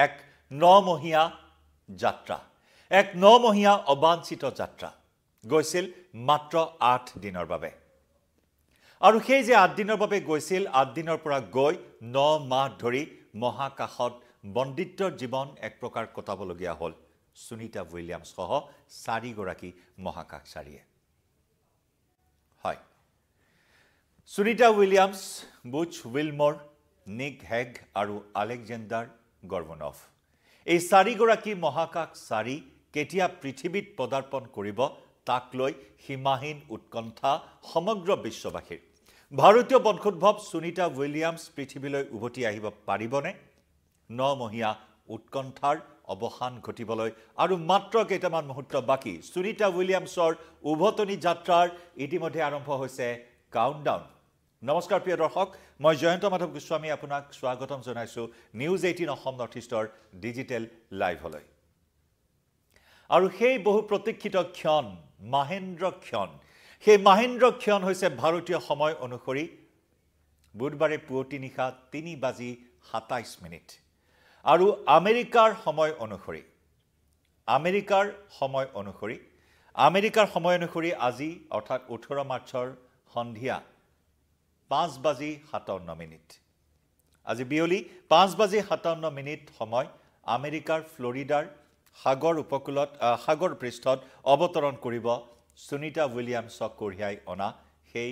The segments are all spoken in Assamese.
এক 9মহীয়া যাত্ৰা এক 9মহীয়া অবাঞ্ছিত যাত্ৰা গৈছিল মাত্ৰ 8 দিনৰ বাবে আৰু সেই যে 8 দিনৰ বাবে গৈছিল 8 দিনৰ পৰা গৈ 9 মাহ ধৰি মহাকাশত বন্দিত্বৰ জীৱন এক প্ৰকাৰ কটাবলগীয়া হ'ল সুনিতা উইলিয়ামছ সহ 4 গৰাকী মহাকাশচাৰীয়ে হয় Sunita Williams Butch Wilmore Nick Hague আৰু আলেকজেণ্ডাৰ গৰ্বনভ এই 4 গৰাকী মহাকাশচাৰী কেতিয়া পৃথিৱীত পদাৰ্পণ কৰিব তাক লৈ সীমাহীন উৎকণ্ঠা সমগ্ৰ বিশ্ববাসীৰ ভাৰতীয় বংশোদ্ভৱ সুনিতা উইলিয়ামছ পৃথিৱীলৈ উভতি আহিব পাৰিবনে 9মহীয়া উৎকণ্ঠাৰ অৱসান ঘটিবলৈ আৰু মাত্ৰ কেইটামান মুহূৰ্ত বাকি সুনিতা উইলিয়ামছৰ উভতনি যাত্ৰাৰ ইতিমধ্যে আৰম্ভ হৈছে কাউণ্টডাউন নমস্কাৰ প্ৰিয় দৰ্শক মই জয়ন্ত মাধৱ গোস্বামী আপোনাক স্বাগতম জনাইছো নিউজ 18 অসম নৰ্থ ইষ্টৰ ডিজিটেল লাইভলৈ আৰু সেই বহু প্ৰতীক্ষিত ক্ষণ মহেন্দ্ৰ ক্ষণ সেই মহেন্দ্ৰ ক্ষণ হৈছে ভাৰতীয় সময় অনুসৰি বুধবাৰে পুৱতি নিশা 3:27 আৰু আমেৰিকাৰ সময় অনুসৰি আজি অৰ্থাৎ 18 মাৰ্চৰ সন্ধিয়া 5:57 আজি বিয়লি 5:57 সময় আমেৰিকাৰ ফ্লোৰিডাৰ সাগৰ উপকূলত সাগৰ পৃষ্ঠত অৱতৰণ কৰিব সুনিতা উইলিয়ামছক কঢ়িয়াই অনা সেই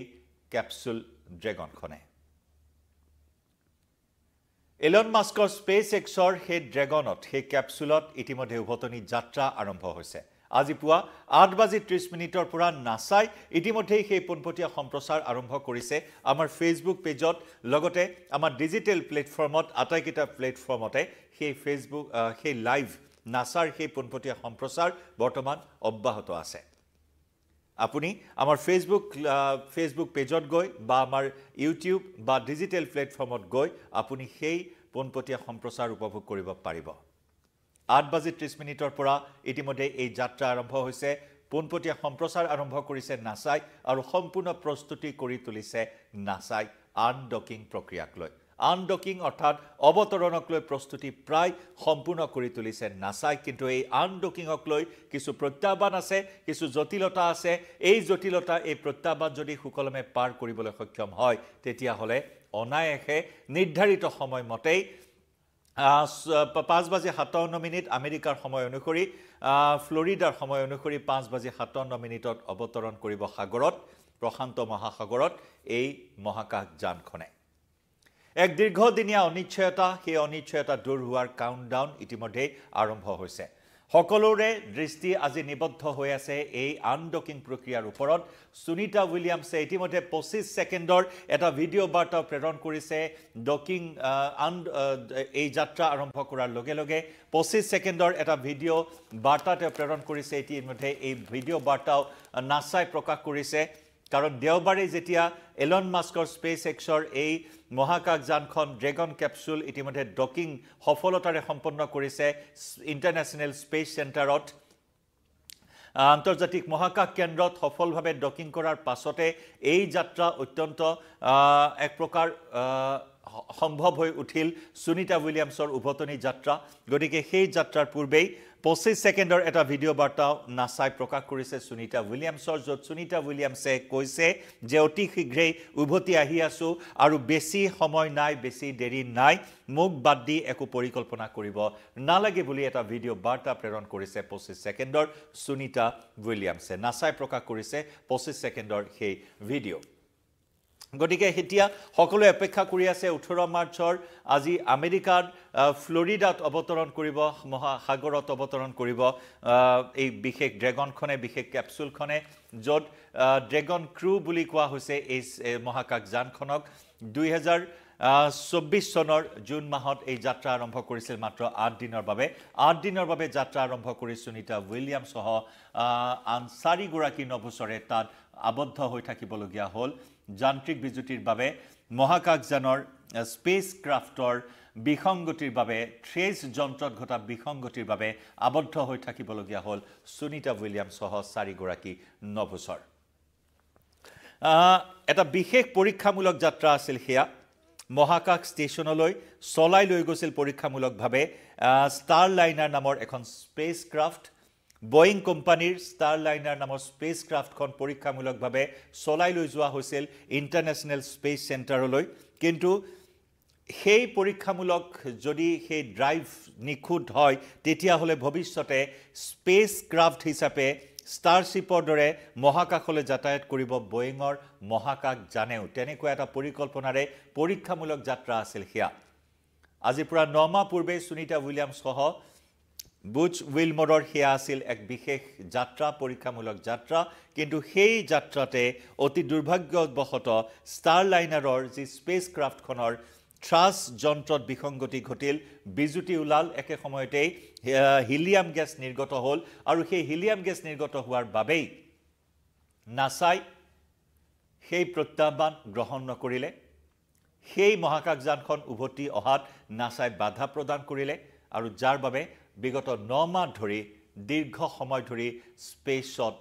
ক্যাপসুল ড্ৰেগনখনে এলন মাস্কৰ স্পেস এক্সৰ সেই ড্ৰেগনত সেই ক্যাপসুলত ইতিমধ্যে উভতনি যাত্ৰা আৰম্ভ হৈছে আজি পুৱা 8:30 পৰা নাসাই ইতিমধ্যে সেই পোনপটীয়া সম্প্ৰচাৰ আৰম্ভ কৰিছে আমাৰ ফেসবুক পেজত লগতে আমাৰ ডিজিটেল প্লেটফৰ্মত আটাইকেইটা প্লেটফৰ্মতে সেই ফেসবুক সেই লাইভ নাসাৰ সেই পোনপটীয়া সম্প্ৰচাৰ বৰ্তমান অব্যাহত আছে আপুনি আমাৰ ফেসবুক পেজত গৈ বা আমাৰ ইউটিউব বা ডিজিটেল প্লেটফৰ্মত গৈ আপুনি সেই পোনপটীয়া সম্প্ৰচাৰ উপভোগ কৰিব পাৰিব 8:30 পৰা ইতিমধ্যে এই যাত্ৰা আৰম্ভ হৈছে পোনপটীয়া সম্প্ৰচাৰ আৰম্ভ কৰিছে নাসাই আৰু সম্পূৰ্ণ প্ৰস্তুতি কৰি তুলিছে নাসাই আনডকিং প্ৰক্ৰিয়াক লৈ আনডকিং অৰ্থাৎ অৱতৰণক লৈ প্ৰস্তুতি প্ৰায় সম্পূৰ্ণ কৰি তুলিছে নাসাই কিন্তু এই আনডকিংক লৈ কিছু প্ৰত্যাহ্বান আছে কিছু জটিলতা আছে এই জটিলতা এই প্ৰত্যাহ্বান যদি সুকলমে পাৰ কৰিবলৈ সক্ষম হয় তেতিয়া হলে অনায়াসে নিৰ্ধাৰিত সময়মতেই 5:57 আমেৰিকাৰ সময় অনুসৰি ফ্লোৰিডাৰ সময় অনুসৰি 5:57 অৱতৰণ কৰিব সাগৰত প্ৰশান্ত মহাসাগৰত এই মহাকাশ যানখনে এক দীৰ্ঘদিনীয়া অনিশ্চয়তা সেই অনিশ্চয়তা দূৰ হোৱাৰ কাউণ্টডাউন ইতিমধ্যে আৰম্ভ হৈছে সকলোৰে দৃষ্টি আজি নিবদ্ধ হৈ আছে এই আনডকিং প্ৰক্ৰিয়াৰ ওপৰত সুনিতা উইলিয়ামছে ইতিমধ্যে 25 ছেকেণ্ডৰ এটা ভিডিঅ' বাৰ্তা প্ৰেৰণ কৰিছে ডকিং এই যাত্ৰা আৰম্ভ কৰাৰ লগে লগে 25 ছেকেণ্ডৰ এটা ভিডিঅ' বাৰ্তা প্ৰেৰণ কৰিছে ইতিমধ্যে এই ভিডিঅ' বাৰ্তাও নাসাই প্ৰকাশ কৰিছে কাৰণ দেওবাৰে যেতিয়া এলন মাস্কৰ স্পেস এক্সৰ এই মহাকাশ যানখন ড্ৰেগন ক্যাপসুল ইতিমধ্যে ডকিং সফলতাৰে সম্পন্ন কৰিছে ইন্টাৰনেশ্যনেল স্পেস চেণ্টাৰত আন্তৰ্জাতিক মহাকাশ কেন্দ্ৰত সফলভাৱে ডকিং কৰাৰ পাছতে এই যাত্ৰা অত্যন্ত এক প্ৰকাৰ সম্ভৱ হৈ উঠিল সুনিতা উইলিয়ামছৰ উভতনি যাত্ৰা গতিকে সেই যাত্ৰাৰ পূৰ্বেই 25 ছেকেণ্ডৰ এটা ভিডিঅ' বাৰ্তা নাসাই প্ৰকাশ কৰিছে সুনিতা উইলিয়ামছৰ য'ত সুনিতা উইলিয়ামছে কৈছে যে অতি শীঘ্ৰেই উভতি আহি আছো আৰু বেছি সময় নাই বেছি দেৰি নাই মুখ বাদ দি একো পৰিকল্পনা কৰিব নালাগে বুলি এটা ভিডিঅ' বাৰ্তা প্ৰেৰণ কৰিছে 25 ছেকেণ্ডৰ সুনিতা উইলিয়ামছে নাসাই প্ৰকাশ কৰিছে 25 ছেকেণ্ডৰ সেই ভিডিঅ' গতিকে এতিয়া সকলোৱে অপেক্ষা কৰি আছে 18 মাৰ্চৰ আজি আমেৰিকাৰ ফ্লোৰিডাত অৱতৰণ কৰিব মহাসাগৰত অৱতৰণ কৰিব এই বিশেষ ড্ৰেগনখনে বিশেষ ক্যাপসুলখনে য'ত ড্ৰেগন ক্ৰু বুলি কোৱা হৈছে এই মহাকাশ যানখনক 2024 চনৰ জুন মাহত এই যাত্ৰা আৰম্ভ কৰিছিল মাত্ৰ 8 দিনৰ বাবে যাত্ৰা আৰম্ভ কৰি সুনিতা উইলিয়ামছ সহ আন 4 গৰাকী নভোচৰে তাত আবদ্ধ হৈ থাকিবলগীয়া হ'ল যান্ত্ৰিক বিজুতিৰ বাবে মহাকাশযানৰ স্পেস ক্ৰাফ্টৰ বিসংগতিৰ বাবে ট্ৰেস যন্ত্ৰত ঘটা বিসংগতিৰ বাবে আবদ্ধ হৈ থাকিবলগীয়া হ'ল সুনিতা উইলিয়ামছ সহ 4 গৰাকী নভোচৰ এটা বিশেষ পৰীক্ষামূলক যাত্ৰা আছিল হেয়া মহাকাশ ষ্টেচনলৈ চলাই লৈ গৈছিল পৰীক্ষামূলকভাৱে ষ্টাৰলাইনাৰ নামৰ এখন স্পেচক্ৰাফ্ট বয়িং কোম্পানীৰ ষ্টাৰলাইনাৰ নামৰ স্পেচক্ৰাফ্টখন পৰীক্ষামূলকভাৱে চলাই লৈ যোৱা হৈছিল ইণ্টাৰনেশ্যনেল স্পেচ চেণ্টাৰলৈ কিন্তু সেই পৰীক্ষামূলক যদি সেই ড্ৰাইভ নিখুঁত হয় তেতিয়াহ'লে ভৱিষ্যতে স্পেচক্ৰাফ্ট হিচাপে ষ্টাৰশ্বিপৰ দৰে মহাকাশলৈ যাতায়াত কৰিব বয়িঙৰ মহাকাশ জানেও তেনেকুৱা এটা পৰিকল্পনাৰে পৰীক্ষামূলক যাত্ৰা আছিল সেয়া আজিৰ পৰা 9 মাহ পূৰ্বে সুনিতা উইলিয়ামছ সহ বুচ উইলমৰৰ সেয়া আছিল এক বিশেষ যাত্ৰা পৰীক্ষামূলক যাত্ৰা কিন্তু সেই যাত্ৰাতে অতি দুৰ্ভাগ্যবশতঃ ষ্টাৰলাইনাৰৰ যি স্পেচক্ৰাফ্টখনৰ থ্ৰাছ যন্ত্ৰত বিসংগতি ঘটিল বিজুতি ওলাল একে সময়তে হিলিয়াম গেছ নিৰ্গত হ'ল আৰু সেই হিলিয়াম গেছ নিৰ্গত হোৱাৰ বাবেই নাসাই সেই প্ৰত্যাহ্বান গ্ৰহণ নকৰিলে সেই মহাকাশযানখন উভতি অহাত নাসাই বাধা প্ৰদান কৰিলে আৰু যাৰ বাবে বিগত 9 মাহ ধৰি দীৰ্ঘ সময় ধৰি স্পেচত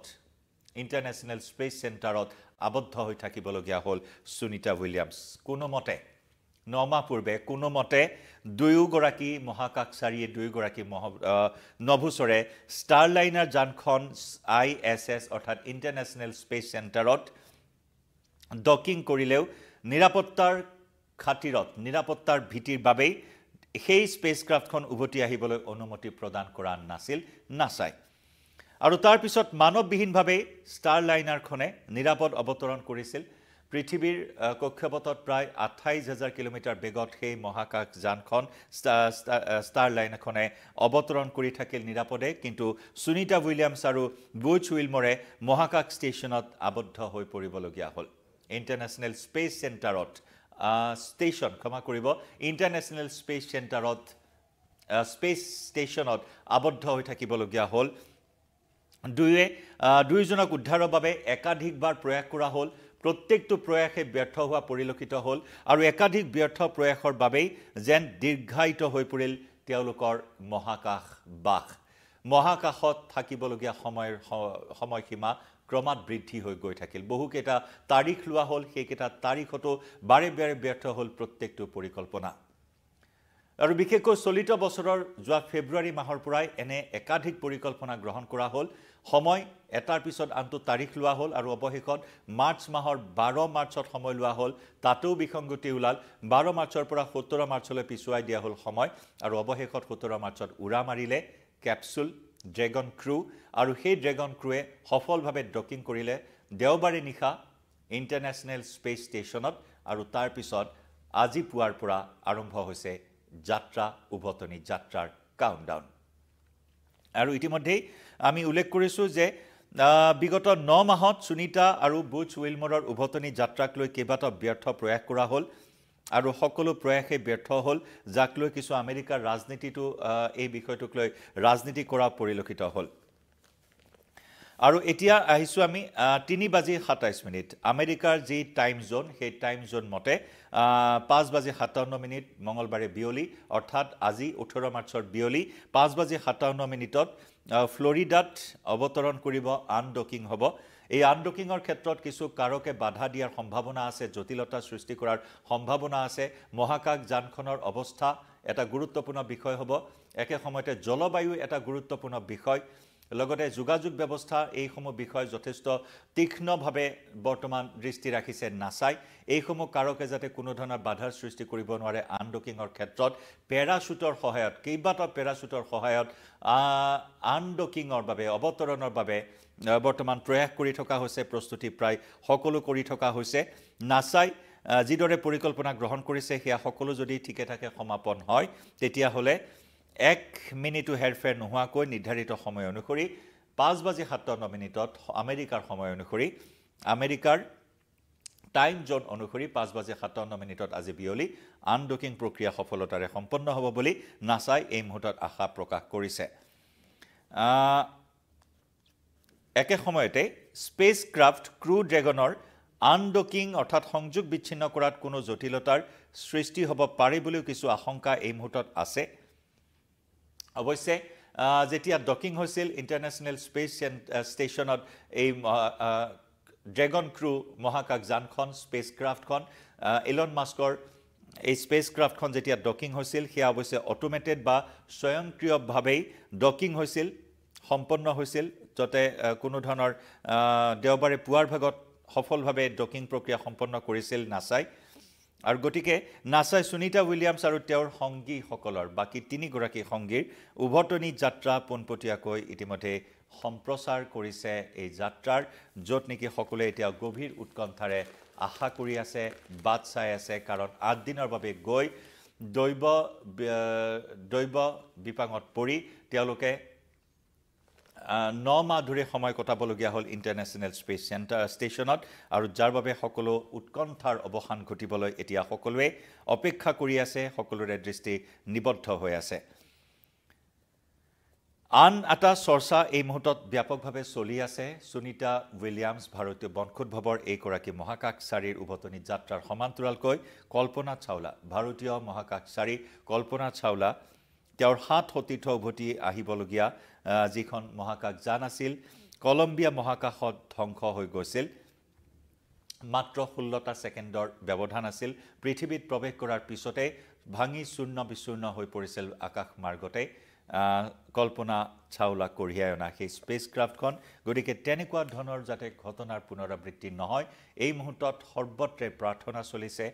ইণ্টাৰনেশ্যনেল স্পেচ চেণ্টাৰত আবদ্ধ হৈ থাকিবলগীয়া হ'ল সুনিতা উইলিয়ামছ কোনোমতে 9 মাহ পূৰ্বে কোনোমতে দুয়োগৰাকী মহাকাশচাৰীয়ে দুয়োগৰাকী নভোচৰে ষ্টাৰলাইনাৰ যানখন ISS অৰ্থাৎ ইণ্টাৰনেশ্যনেল স্পেচ চেণ্টাৰত ডকিং কৰিলেও নিৰাপত্তাৰ খাতিৰত নিৰাপত্তাৰ ভীতিৰ বাবেই সেই স্পেচক্ৰাফ্টখন উভতি আহিবলৈ অনুমতি প্ৰদান কৰা নাছিল নাসাই আৰু তাৰ পিছত মানৱবিহীনভাৱে ষ্টাৰলাইনাৰখনে নিৰাপদ অৱতৰণ কৰিছিল পৃথিৱীৰ কক্ষপথত প্ৰায় 28000 কিলোমিটাৰ বেগত সেই মহাকাশ যানখন ষ্টাৰলাইনাৰখনে অৱতৰণ কৰি থাকিল নিৰাপদে কিন্তু সুনিতা উইলিয়ামছ আৰু বুচ উইলমৰে মহাকাশ ষ্টেচনত আবদ্ধ হৈ পৰিবলগীয়া হ'ল ইণ্টাৰনেশ্যনেল স্পেচ চেণ্টাৰত ষ্টেচন ক্ষমা কৰিব ইণ্টাৰনেশ্যনেল স্পেচ চেণ্টাৰত স্পেচ ষ্টেচনত আবদ্ধ হৈ থাকিবলগীয়া হ'ল দুয়োজনক উদ্ধাৰৰ বাবে একাধিকবাৰ প্ৰয়াস কৰা হ'ল প্ৰত্যেকটো প্ৰয়াসে ব্যৰ্থ হোৱা পৰিলক্ষিত হ'ল আৰু একাধিক ব্যৰ্থ প্ৰয়াসৰ বাবেই যেন দীৰ্ঘায়িত হৈ পৰিল তেওঁলোকৰ মহাকাশ বাস মহাকাশত থাকিবলগীয়া সময়সীমা ক্ৰমাৎ বৃদ্ধি হৈ গৈ থাকিল বহুকেইটা তাৰিখ লোৱা হ'ল সেইকেইটা তাৰিখতো বাৰে বাৰে ব্যৰ্থ হ'ল প্ৰত্যেকটো পৰিকল্পনা আৰু বিশেষকৈ চলিত বছৰৰ যোৱা ফেব্ৰুৱাৰী মাহৰ পৰাই এনে একাধিক পৰিকল্পনা গ্ৰহণ কৰা হ'ল সময় এটাৰ পিছত আনটো তাৰিখ লোৱা হ'ল আৰু অৱশেষত মাৰ্চ মাহৰ 12 মাৰ্চত সময় লোৱা হ'ল তাতেও বিসংগতি ওলাল 12 মাৰ্চৰ পৰা 17 মাৰ্চলৈ পিছুৱাই দিয়া হ'ল সময় আৰু অৱশেষত 17 মাৰ্চত উৰা মাৰিলে কেপচুল ড্ৰেগন ক্ৰু আৰু সেই ড্ৰেগন ক্ৰুৱে সফলভাৱে ডকিং কৰিলে দেওবাৰে নিশা ইণ্টাৰনেশ্যনেল স্পেচ ষ্টেচনত আৰু তাৰ পিছত আজি পুৱাৰ পৰা আৰম্ভ হৈছে যাত্ৰা উভতনি যাত্ৰাৰ কাউণ্টডাউন আৰু ইতিমধ্যেই আমি উল্লেখ কৰিছোঁ যে বিগত 9 মাহত সুনিতা আৰু বুচ উইলমৰৰ উভতনি যাত্ৰাক লৈ কেইবাটাও ব্যৰ্থ প্ৰয়াস কৰা হ'ল আৰু সকলো প্ৰয়াসে ব্যৰ্থ হ'ল যাক লৈ কিছু আমেৰিকাৰ ৰাজনীতিটো এই বিষয়টোক লৈ ৰাজনীতি কৰা পৰিলক্ষিত হ'ল আৰু এতিয়া আহিছোঁ আমি 3:27 আমেৰিকাৰ যি টাইম জোন সেই টাইম জোন মতে 5:57 মঙলবাৰে বিয়লি অৰ্থাৎ আজি 18 মাৰ্চৰ বিয়লি 5:57 ফ্লৰিডাত অৱতৰণ কৰিব আনডকিং হ'ব এই আনডকিঙৰ ক্ষেত্ৰত কিছু কাৰকে বাধা দিয়াৰ সম্ভাৱনা আছে জটিলতা সৃষ্টি কৰাৰ সম্ভাৱনা আছে মহাকাশ যানখনৰ অৱস্থা এটা গুৰুত্বপূৰ্ণ বিষয় হ'ব একে সময়তে জলবায়ু এটা গুৰুত্বপূৰ্ণ বিষয় লগতে যোগাযোগ ব্যৱস্থা এইসমূহ বিষয় যথেষ্ট তীক্ষ্ণভাৱে বৰ্তমান দৃষ্টি ৰাখিছে নাসাই এইসমূহ কাৰকে যাতে কোনো ধৰণৰ বাধাৰ সৃষ্টি কৰিব নোৱাৰে আনডকিঙৰ ক্ষেত্ৰত পেৰাচুটৰ সহায়ত কেইবাটাও পেৰাচুটৰ সহায়ত আনডকিঙৰ বাবে অৱতৰণৰ বাবে বৰ্তমান প্ৰয়াস কৰি থকা হৈছে প্ৰস্তুতি প্ৰায় সকলো কৰি থকা হৈছে নাসাই যিদৰে পৰিকল্পনা গ্ৰহণ কৰিছে সেয়া সকলো যদি ঠিকে থাকে সমাপন হয় তেতিয়াহ'লে 1 মিনিটো হেৰফেৰ নোহোৱাকৈ নিৰ্ধাৰিত সময় অনুসৰি 5:57 আমেৰিকাৰ সময় অনুসৰি আমেৰিকাৰ টাইম জোন অনুসৰি 5:57 আজি বিয়লি আনডকিং প্ৰক্ৰিয়া সফলতাৰে সম্পন্ন হ'ব বুলি নাসাই এই মুহূৰ্তত আশা প্ৰকাশ কৰিছে একে সময়তে স্পেচক্ৰাফ্ট ক্ৰু ড্ৰেগনৰ আনডকিং অৰ্থাৎ সংযোগ বিচ্ছিন্ন কৰাত কোনো জটিলতাৰ সৃষ্টি হ'ব পাৰে বুলিও কিছু আশংকা এই মুহূৰ্তত আছে অৱশ্যে যেতিয়া ডকিং হৈছিল ইণ্টাৰনেশ্যনেল স্পেচ ষ্টেচনত এই ড্ৰেগন ক্ৰু মহাকাশ যানখন স্পেচক্ৰাফ্টখন ইলন মাস্কৰ এই স্পেচক্ৰাফ্টখন যেতিয়া ডকিং হৈছিল সেয়া অৱশ্যে অটোমেটেড বা স্বয়ংক্ৰিয়ভাৱেই ডকিং হৈছিল সম্পন্ন হৈছিল যতে কোনো ধৰণৰ দেওবাৰে পুৱাৰ ভাগত সফলভাৱে ডকিং প্ৰক্ৰিয়া সম্পন্ন কৰিছিল নাছাই আৰু গতিকে নাছাই সুনিতা উইলিয়ামছ আৰু তেওঁৰ সংগীসকলৰ বাকি 3 গৰাকী সংগীৰ উভতনি যাত্ৰা পোনপটীয়াকৈ ইতিমধ্যে সম্প্ৰচাৰ কৰিছে এই যাত্ৰাৰ য'ত নেকি সকলোৱে এতিয়া গভীৰ উৎকণ্ঠাৰে আশা কৰি আছে বাট চাই আছে কাৰণ 8 দিনৰ বাবে গৈ দৈৱ বিপাঙত পৰি তেওঁলোকে 9 মাহ ধৰি সময় কটাবলগীয়া হ'ল ইণ্টাৰনেশ্যনেল স্পেচ ষ্টেচনত আৰু যাৰ বাবে সকলো উৎকণ্ঠাৰ অৱসান ঘটিবলৈ এতিয়া সকলোৱে অপেক্ষা কৰি আছে সকলোৰে দৃষ্টি নিবদ্ধ হৈ আছে আন এটা চৰ্চা এই মুহূৰ্তত ব্যাপকভাৱে চলি আছে সুনিতা উইলিয়ামছ ভাৰতীয় বংশোদ্ভৱৰ এইগৰাকী মহাকাশচাৰীৰ উভতনি যাত্ৰাৰ সমান্তৰালকৈ কল্পনা চাওলা ভাৰতীয় মহাকাশচাৰী কল্পনা চাওলা তেওঁৰ 7 সতীৰ্থ উভতি আহিবলগীয়া যিখন মহাকাশযান আছিল কলম্বিয়া মহাকাশত ধ্বংস হৈ গৈছিল মাত্ৰ 16টা ছেকেণ্ডৰ ব্যৱধান আছিল পৃথিৱীত প্ৰৱেশ কৰাৰ পিছতে ভাঙি চূৰ্ণ বিচূৰ্ণ হৈ পৰিছিল আকাশ মাৰ্গতে কল্পনা চাওলা কঢ়িয়াই অনা সেই স্পেচক্ৰাফ্টখন গতিকে তেনেকুৱা ধৰণৰ যাতে ঘটনাৰ পুনৰাবৃত্তি নহয় এই মুহূৰ্তত সৰ্বত্ৰে প্ৰাৰ্থনা চলিছে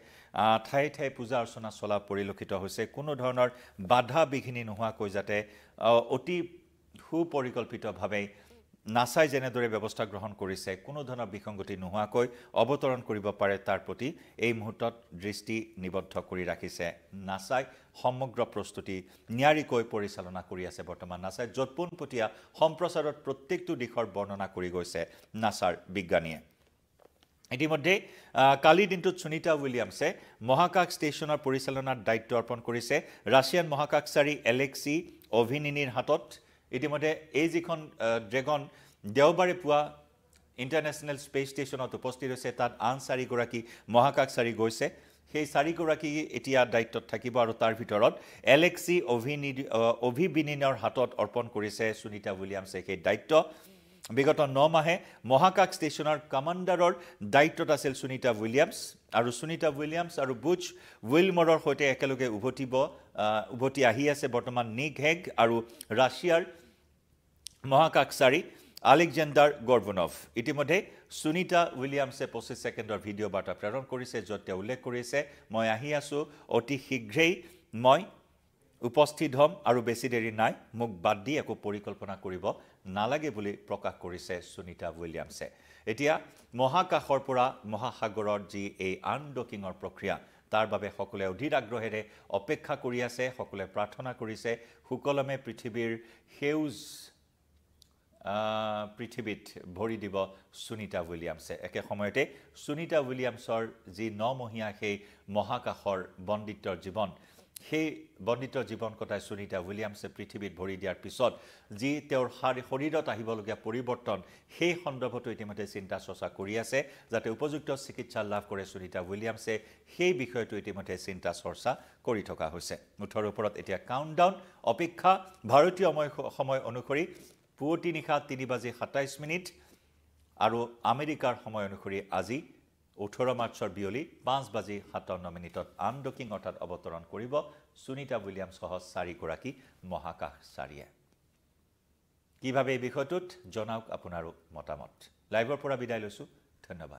ঠাই ঠাই পূজা অৰ্চনা চলা পৰিলক্ষিত হৈছে কোনো ধৰণৰ বাধা বিঘিনি নোহোৱাকৈ যাতে অতি সুপৰিকল্পিতভাৱে নাছাই যেনেদৰে ব্যৱস্থা গ্ৰহণ কৰিছে কোনো ধৰণৰ বিসংগতি নোহোৱাকৈ অৱতৰণ কৰিব পাৰে তাৰ প্ৰতি এই মুহূৰ্তত দৃষ্টি নিবদ্ধ কৰি ৰাখিছে নাছাই সমগ্ৰ প্ৰস্তুতি নিয়াৰিকৈ পৰিচালনা কৰি আছে বৰ্তমান নাছাই য'ত পোনপটীয়া সম্প্ৰচাৰত প্ৰত্যেকটো দিশৰ বৰ্ণনা কৰি গৈছে নাছাৰ বিজ্ঞানীয়ে ইতিমধ্যে কালি দিনটোত সুনিতা উইলিয়ামছে মহাকাশ ষ্টেচনৰ পৰিচালনাৰ দায়িত্ব অৰ্পণ কৰিছে ৰাছিয়ান মহাকাশচাৰী এলেক্সি অভিনিনিৰ হাতত ইতিমধ্যে এই যিখন ড্ৰেগন দেওবাৰে পুৱা ইণ্টাৰনেশ্যনেল স্পেচ ষ্টেচনত উপস্থিত হৈছে তাত আন 4 গৰাকী মহাকাশচাৰী গৈছে সেই 4 গৰাকী এতিয়া দায়িত্বত থাকিব আৰু তাৰ ভিতৰত এলেক্সি অভিনিনিৰ হাতত অৰ্পণ কৰিছে সুনিতা উইলিয়ামছে সেই দায়িত্ব বিগত 9 মাহে মহাকাশ ষ্টেচনৰ কমাণ্ডাৰৰ দায়িত্বত আছিল সুনিতা উইলিয়ামছ আৰু সুনিতা উইলিয়ামছ আৰু বুচ উইলমৰৰ সৈতে একেলগে উভতি আহি আছে বৰ্তমান নিক হেগ আৰু ৰাছিয়াৰ মহাকাশচাৰী আলেকজেণ্ডাৰ গৰ্বনভ ইতিমধ্যে সুনিতা উইলিয়ামছে 25 ছেকেণ্ডৰ ভিডিঅ' বাৰ্তা প্ৰেৰণ কৰিছে য'ত তেওঁ উল্লেখ কৰিছে মই আহি আছো অতি শীঘ্ৰেই মই উপস্থিত হ'ম আৰু বেছি দেৰি নাই মোক বাদ দি একো পৰিকল্পনা কৰিব নালাগে বুলি প্ৰকাশ কৰিছে সুনিতা উইলিয়ামছে এতিয়া মহাকাশৰ পৰা মহাসাগৰৰ যি এই আনডকিঙৰ প্ৰক্ৰিয়া তাৰ বাবে সকলোৱে অধীৰ আগ্ৰহেৰে অপেক্ষা কৰি আছে সকলোৱে প্ৰাৰ্থনা কৰিছে সুকলমে পৃথিৱীৰ সেউজ পৃথিৱীত ভৰি দিব সুনিতা উইলিয়ামছে একে সময়তে সুনিতা উইলিয়ামছৰ যি 9 মহীয়া সেই মহাকাশৰ বন্দিত্বৰ জীৱন সেই বন্দিত্বৰ জীৱন কটাই সুনিতা উইলিয়ামছে পৃথিৱীত ভৰি দিয়াৰ পিছত যি তেওঁৰ শৰীৰত আহিবলগীয়া পৰিৱৰ্তন সেই সন্দৰ্ভতো ইতিমধ্যে চিন্তা চৰ্চা কৰি আছে যাতে উপযুক্ত চিকিৎসা লাভ কৰে সুনিতা উইলিয়ামছে সেই বিষয়টো ইতিমধ্যে চিন্তা চৰ্চা কৰি থকা হৈছে 18 ওপৰত এতিয়া কাউণ্টডাউন অপেক্ষা ভাৰতীয় সময় অনুসৰি পুৱতি নিশা 3:27 আৰু আমেৰিকাৰ সময় অনুসৰি আজি 18 মাৰ্চৰ বিয়লি 5:57 আনডকিং অৰ্থাৎ অৱতৰণ কৰিব সুনিতা উইলিয়ামছ সহ 4 গৰাকী মহাকাশচাৰীয়ে কিভাৱে এই বিষয়টোত জনাওক আপোনাৰো মতামত লাইভৰ পৰা বিদায় লৈছো ধন্যবাদ